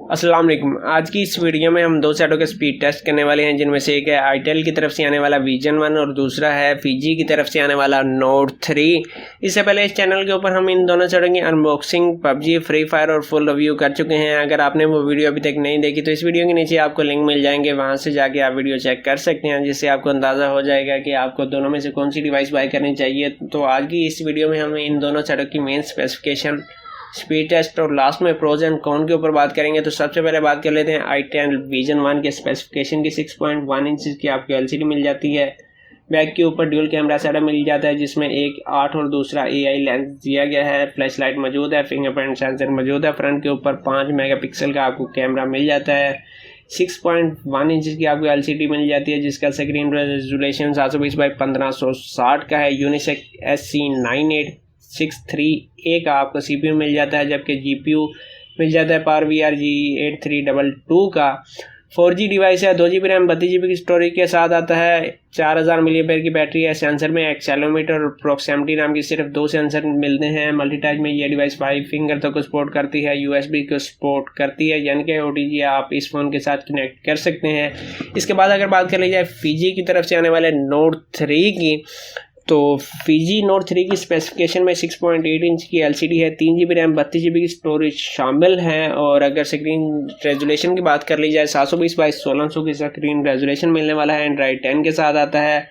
अस्सलाम वालेकुम। आज की इस वीडियो में हम दो सेटों के स्पीड टेस्ट करने वाले हैं, जिनमें से एक है आईटेल की तरफ से आने वाला विजन 1 और दूसरा है फीजी की तरफ से आने वाला नोट 3। इससे पहले इस चैनल के ऊपर हम इन दोनों सेटों की अनबॉक्सिंग, पबजी, फ्री फायर और फुल रिव्यू कर चुके हैं। अगर आपने वो वीडियो अभी तक नहीं देखी तो इस वीडियो के नीचे आपको लिंक मिल जाएंगे, वहाँ से जाके आप वीडियो चेक कर सकते हैं, जिससे आपको अंदाज़ा हो जाएगा कि आपको दोनों में से कौन सी डिवाइस बाय करनी चाहिए। तो आज की इस वीडियो में हम इन दोनों सेटों की मेन स्पेसिफिकेशन, स्पीड टेस्ट और लास्ट में प्रोज एंड कॉन के ऊपर बात करेंगे। तो सबसे पहले बात कर लेते हैं i10 विजन 1 के स्पेसिफिकेशन की। 6.1 इंच की आपको एलसीडी मिल जाती है। बैक के ऊपर ड्यूल कैमरा सेटअप मिल जाता है, जिसमें एक 8 और दूसरा AI लेंस दिया गया है। फ्लैश लाइट मौजूद है, फिंगरप्रिंट सेंसर मौजूद है। फ्रंट के ऊपर 5 मेगापिक्सल का आपको कैमरा मिल जाता है। 6.1 इंच की आपको एलसीडी मिल जाती है, जिसका स्क्रीन रेजोल्यूशन 720x1560 का है। यूनिसेक SC9863A का आपको CPU मिल जाता है, जबकि GPU मिल जाता है PowerVR G8322 का। 4G डिवाइस है, 2GB रैम 32GB की स्टोरेज के साथ आता है। 4000 mAh की बैटरी है। सेंसर में एक्सेलेरोमीटर और प्रॉक्सिमिटी नाम की सिर्फ 2 सेंसर मिलते हैं। मल्टीटच में ये डिवाइस 5 फिंगर तक को सपोर्ट करती है। USB को सपोर्ट करती है, यानी कि OTG आप इस फ़ोन के साथ कनेक्ट कर सकते हैं। इसके बाद अगर बात कर ली जाए फीजी की तरफ से आने वाले नोट 3 की, तो फीजी नोट 3 की स्पेसिफिकेशन में 6.8 इंच की एलसीडी है, 3GB रैम 32GB की स्टोरेज शामिल है। और अगर स्क्रीन रेजोल्यूशन की बात कर ली जाए, 720x1600 की स्क्रीन रेजोल्यूशन मिलने वाला है। एंड्रॉइड 10 के साथ आता है।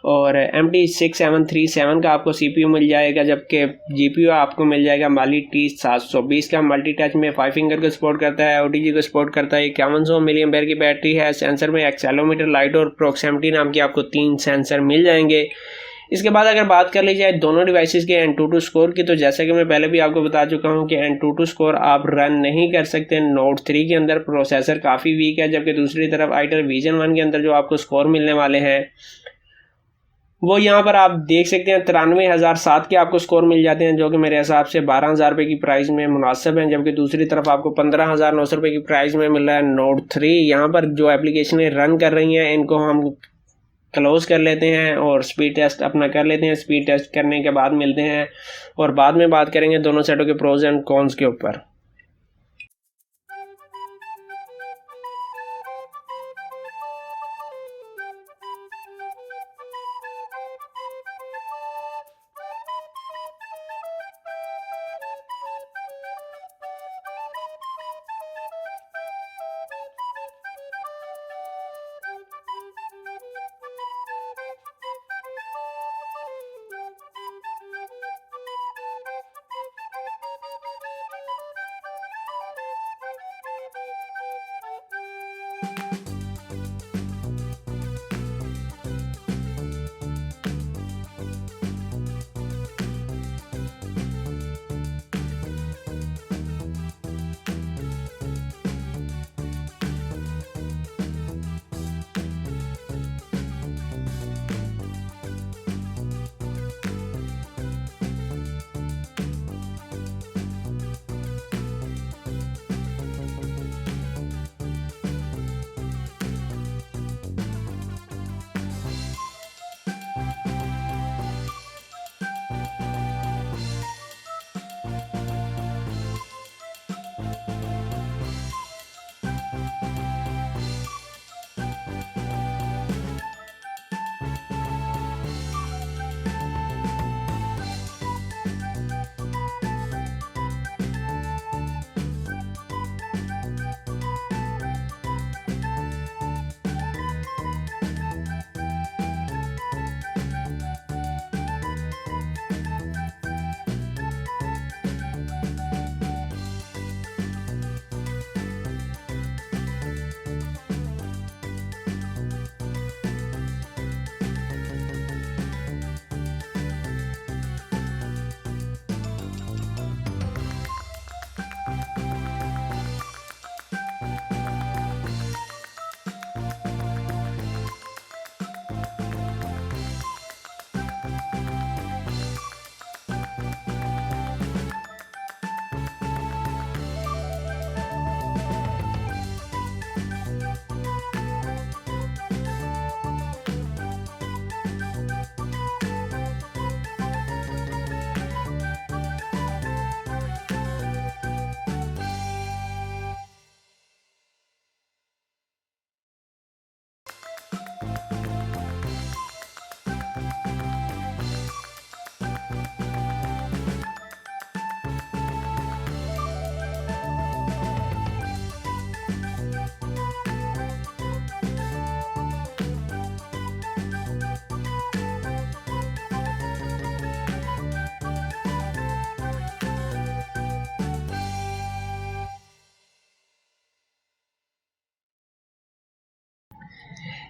और MT6737 का आपको CPU मिल जाएगा, जबकि GPU आपको मिल जाएगा Mali T720 का। मल्टी टच में 5 फिंगर को सपोर्ट करता है, OTG को सपोर्ट करता है। 5100 mAh की बैटरी है। सेंसर में एक्सेलेरोमीटर, लाइट और प्रॉक्सिमिटी नाम की आपको 3 सेंसर मिल जाएंगे। इसके बाद अगर बात कर ली जाए दोनों डिवाइसेस के Antutu स्कोर की, तो जैसा कि मैं पहले भी आपको बता चुका हूं कि Antutu स्कोर आप रन नहीं कर सकते नोट 3 के अंदर। प्रोसेसर काफ़ी वीक है। जबकि दूसरी तरफ आईटेल विजन 1 के अंदर जो आपको स्कोर मिलने वाले हैं, वो यहाँ पर आप देख सकते हैं 93,007 के आपको स्कोर मिल जाते हैं, जो कि मेरे हिसाब से 12,000 रुपये की प्राइस में मुनासिब हैं। जबकि दूसरी तरफ आपको 15,900 रुपये की प्राइस में मिल रहा है नोट 3। यहाँ पर जो एप्लीकेशनें रन कर रही हैं, इनको हम क्लोज कर लेते हैं और स्पीड टेस्ट अपना कर लेते हैं। स्पीड टेस्ट करने के बाद मिलते हैं और बाद में बात करेंगे दोनों सेटों के प्रोज एंड कॉन्स के ऊपर।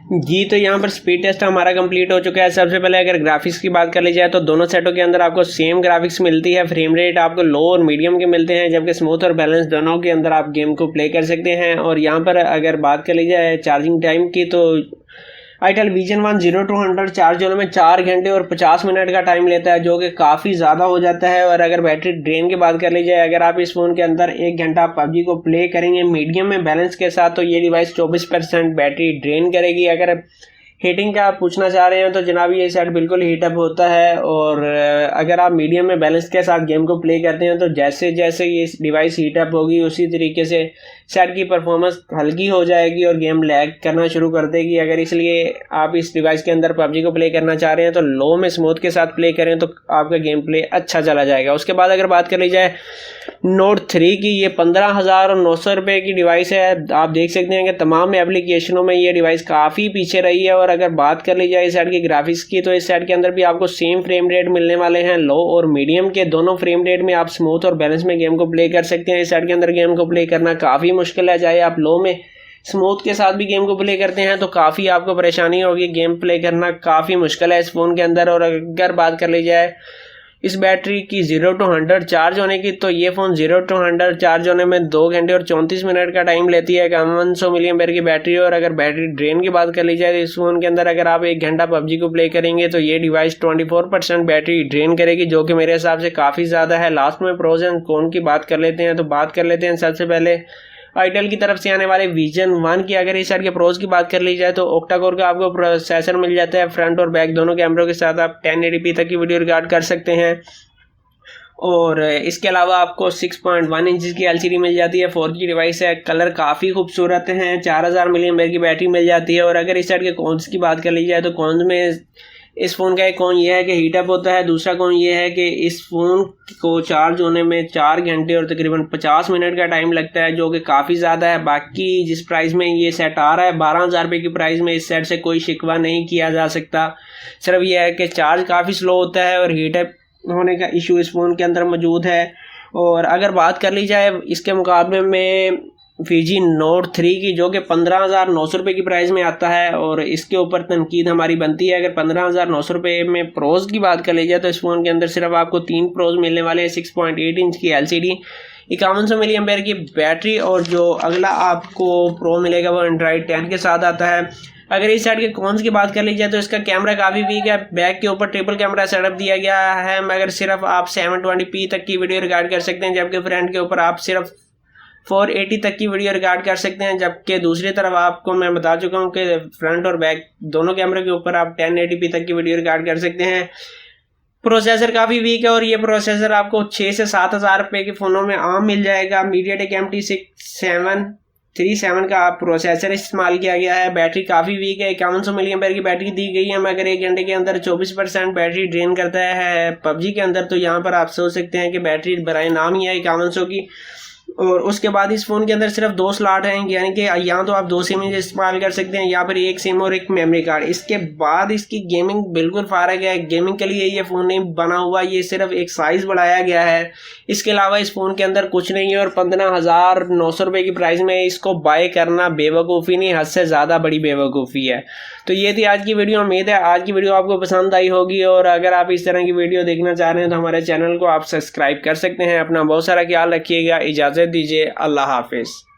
जी, तो यहाँ पर स्पीड टेस्ट हमारा कंप्लीट हो चुका है। सबसे पहले अगर ग्राफिक्स की बात कर ली जाए तो दोनों सेटों के अंदर आपको सेम ग्राफिक्स मिलती है। फ्रेम रेट आपको लो और मीडियम के मिलते हैं, जबकि स्मूथ और बैलेंस दोनों के अंदर आप गेम को प्ले कर सकते हैं। और यहाँ पर अगर बात कर ली जाए चार्जिंग टाइम की तो आईटेल विजन 1 0 to 100 चार्ज होने में 4 घंटे और 50 मिनट का टाइम लेता है, जो कि काफ़ी ज़्यादा हो जाता है। और अगर बैटरी ड्रेन की बात कर ली जाए, अगर आप इस फ़ोन के अंदर 1 घंटा पबजी को प्ले करेंगे मीडियम में बैलेंस के साथ तो ये डिवाइस 24% बैटरी ड्रेन करेगी। अगर हीटिंग का आप पूछना चाह रहे हैं तो जनाब ये सेट बिल्कुल हीटअप होता है। और अगर आप मीडियम में बैलेंस के साथ गेम को प्ले करते हैं तो जैसे जैसे ये डिवाइस हीटअप होगी उसी तरीके से सेट की परफॉर्मेंस हल्की हो जाएगी और गेम लैग करना शुरू कर देगी। अगर इसलिए आप इस डिवाइस के अंदर पबजी को प्ले करना चाह रहे हैं तो लो में स्मूथ के साथ प्ले करें तो आपका गेम प्ले अच्छा चला जाएगा। उसके बाद अगर बात कर ली जाए नोट 3 की, ये 15,900 रुपये की डिवाइस है। आप देख सकते हैं कि तमाम एप्लीकेशनों में ये डिवाइस काफ़ी पीछे रही है। और अगर बात कर ली जाए इस सेट की ग्राफिक्स की तो इस सेट के अंदर भी आपको सेम फ्रेम रेट मिलने वाले हैं। लो और मीडियम के दोनों फ्रेम रेट में आप स्मूथ और बैलेंस में गेम को प्ले कर सकते हैं। इस सेट के अंदर गेम को प्ले करना काफ़ी मुश्किल है, चाहे आप लो में स्मूथ के साथ भी गेम को प्ले करते हैं तो काफ़ी आपको परेशानी होगी, गेम प्ले करना काफ़ी मुश्किल है इस फ़ोन के अंदर। और अगर बात कर ली जाए इस बैटरी की 0 to 100 चार्ज होने की तो ये फ़ोन 0 to 100 चार्ज होने में 2 घंटे और 34 मिनट का टाइम लेती है। 5100 mAh की बैटरी। और अगर बैटरी ड्रेन की बात कर ली जाए तो इस फ़ोन के अंदर अगर आप 1 घंटा पबजी को प्ले करेंगे तो ये डिवाइस 24% बैटरी ड्रेन करेगी, जो कि मेरे हिसाब से काफ़ी ज़्यादा है। लास्ट में प्रोज एंड कॉन की बात कर लेते हैं। तो बात कर लेते हैं सबसे पहले आईटेल की तरफ से आने वाले विजन 1 की। अगर इस सेट के प्रोज की बात कर ली जाए तो ऑक्टा कोर का आपको प्रोसेसर मिल जाता है। फ्रंट और बैक दोनों कैमरों के साथ आप 1080p तक की वीडियो रिकॉर्ड कर सकते हैं। और इसके अलावा आपको 6.1 इंच की एलसीडी मिल जाती है। 4G डिवाइस है, कलर काफ़ी खूबसूरत हैं। 4000 mAh की बैटरी मिल जाती है। और अगर इस सेट के कॉन्स की बात कर ली जाए तो कॉन्स में इस फ़ोन का एक कौन ये है कि हीटअप होता है। दूसरा कौन ये है कि इस फ़ोन को चार्ज होने में 4 घंटे और तकरीबन 50 मिनट का टाइम लगता है, जो कि काफ़ी ज़्यादा है। बाकी जिस प्राइस में ये सेट आ रहा है 12,000 रुपये की प्राइस में, इस सेट से कोई शिकवा नहीं किया जा सकता। सिर्फ ये है कि चार्ज काफ़ी स्लो होता है और हीटअप होने का इशू इस फ़ोन के अंदर मौजूद है। और अगर बात कर ली जाए इसके मुकाबले में फीजी नोट 3 की, जो कि 15,900 रुपये की प्राइस में आता है, और इसके ऊपर तनकीद हमारी बनती है। अगर 15,900 रुपये में प्रोज की बात कर ली जाए तो इस फ़ोन के अंदर सिर्फ आपको 3 प्रोज मिलने वाले हैं। 6.8 इंच की एलसीडी, 5100 mAh की बैटरी, और जो अगला आपको प्रो मिलेगा वो एंड्रॉइड 10 के साथ आता है। अगर इस साइड के कॉन्स की बात कर ली जाए तो इसका कैमरा काफ़ी वीक है। बैक के ऊपर ट्रिपल कैमरा सेटअप दिया गया है, मगर सिर्फ आप 720p तक की वीडियो रिकॉर्ड कर सकते हैं, जबकि फ्रंट के ऊपर आप सिर्फ 480 तक की वीडियो रिकॉर्ड कर सकते हैं। जबकि दूसरी तरफ आपको मैं बता चुका हूँ कि फ्रंट और बैक दोनों कैमरे के ऊपर आप 1080p तक की वीडियो रिकॉर्ड कर सकते हैं। प्रोसेसर काफ़ी वीक है और ये प्रोसेसर आपको 6 से 7,000 रुपये के फ़ोनों में आम मिल जाएगा। MediaTek MT6737 का प्रोसेसर इस्तेमाल किया गया है। बैटरी काफ़ी वीक है, 5100 mAh की बैटरी दी गई है, मगर 1 घंटे के अंदर 24% बैटरी ड्रेन करता है पबजी के अंदर। तो यहाँ पर आप सोच सकते हैं कि बैटरी बराए नाम ही है 5100 की। और उसके बाद इस फ़ोन के अंदर सिर्फ 2 स्लॉट हैं, यानी कि यहाँ तो आप 2 सिम इस्तेमाल कर सकते हैं, यहाँ पर 1 सिम और 1 मेमोरी कार्ड। इसके बाद इसकी गेमिंग बिल्कुल फारग है, गेमिंग के लिए ये फ़ोन नहीं बना हुआ, ये सिर्फ एक साइज़ बढ़ाया गया है। इसके अलावा इस फ़ोन के अंदर कुछ नहीं है, और 15,900 रुपये की प्राइस में इसको बाय करना बेवकूफ़ी नहीं, हद से ज़्यादा बड़ी बेवकूफ़ी है। तो ये थी आज की वीडियो। उम्मीद है आज की वीडियो आपको पसंद आई होगी, और अगर आप इस तरह की वीडियो देखना चाह रहे हैं तो हमारे चैनल को आप सब्सक्राइब कर सकते हैं। अपना बहुत सारा ख्याल रखिएगा, इजाज़त दीजिए, अल्लाह हाफिज़।